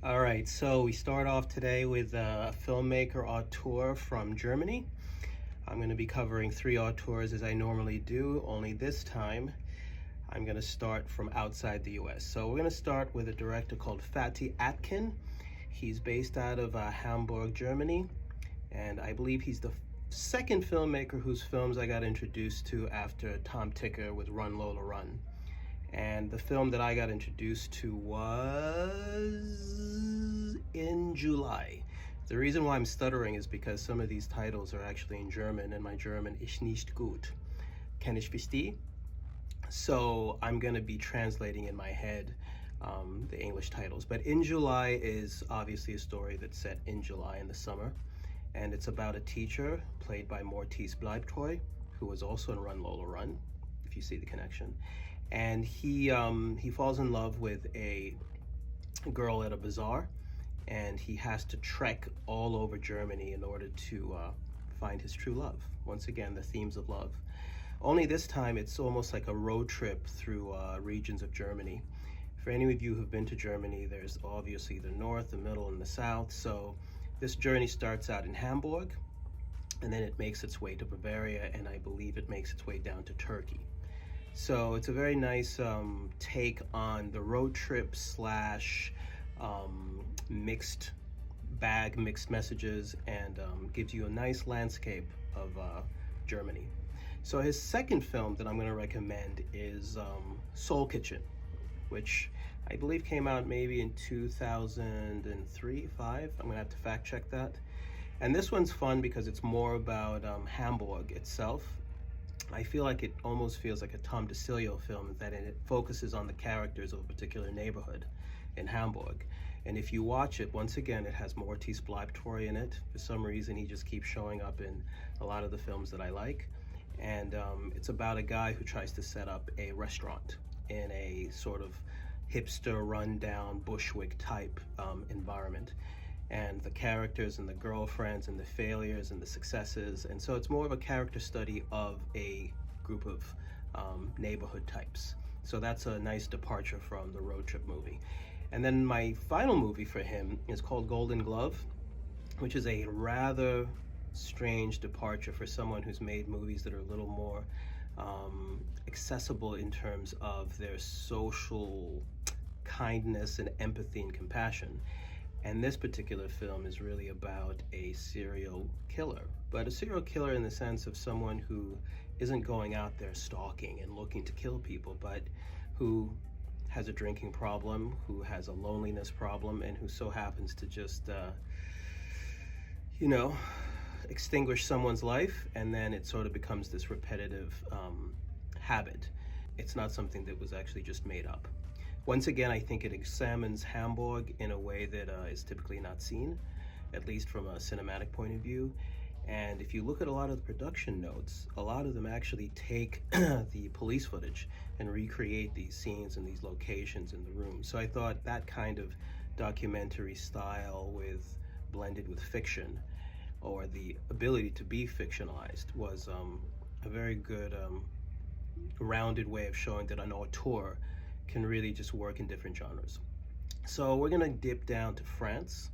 All right, so we start off today with a filmmaker auteur from Germany. I'm going to be covering 3 auteurs as I normally do, only this time I'm going to start from outside the US. So we're going to start with a director called Fatih Akin. He's based out of Hamburg, Germany, and I believe he's the second filmmaker whose films I got introduced to after Tom Ticker with Run Lola Run. And the film that I got introduced to was in July. The reason why I'm stuttering is because some of these titles are actually in German, and my German ist nicht gut. Kann ich verstehen? So I'm going to be translating in my head the English titles. But In July is obviously a story that's set in July in the summer. And it's about a teacher played by Mortis Bleibtreu, who was also in Run Lola Run, if you see the connection. And he falls in love with a girl at a bazaar, and he has to trek all over Germany in order to find his true love. Once again, the themes of love. Only this time it's almost like a road trip through regions of Germany. For any of you who've been to Germany, there's obviously the north, the middle, and the south. So this journey starts out in Hamburg, and then it makes its way to Bavaria, and I believe it makes its way down to Turkey. So it's a very nice take on the road trip slash mixed bag, mixed messages, and gives you a nice landscape of Germany. So his second film that I'm going to recommend is Soul Kitchen, which I believe came out maybe in 2003, 5. I'm going to have to fact check that. And this one's fun because it's more about Hamburg itself. I feel like it almost feels like a Tom DeCilio film, that it focuses on the characters of a particular neighborhood in Hamburg. And if you watch it, once again, it has Mortis Bleibtreu in it. For some reason, he just keeps showing up in a lot of the films that I like. And it's about a guy who tries to set up a restaurant in a sort of hipster, rundown, Bushwick type environment. And the characters and the girlfriends and the failures and the successes. And so it's more of a character study of a group of neighborhood types. So that's a nice departure from the road trip movie. And then my final movie for him is called Golden Glove, which is a rather strange departure for someone who's made movies that are a little more accessible in terms of their social kindness and empathy and compassion. And this particular film is really about a serial killer, but a serial killer in the sense of someone who isn't going out there stalking and looking to kill people, but who has a drinking problem, who has a loneliness problem, and who so happens to just, extinguish someone's life, and then it sort of becomes this repetitive habit. It's not something that was actually just made up. Once again, I think it examines Hamburg in a way that is typically not seen, at least from a cinematic point of view. And if you look at a lot of the production notes, a lot of them actually take the police footage and recreate these scenes and these locations in the room. So I thought that kind of documentary style blended with fiction, or the ability to be fictionalized, was a very good rounded way of showing that an auteur can really just work in different genres. So we're gonna dip down to France,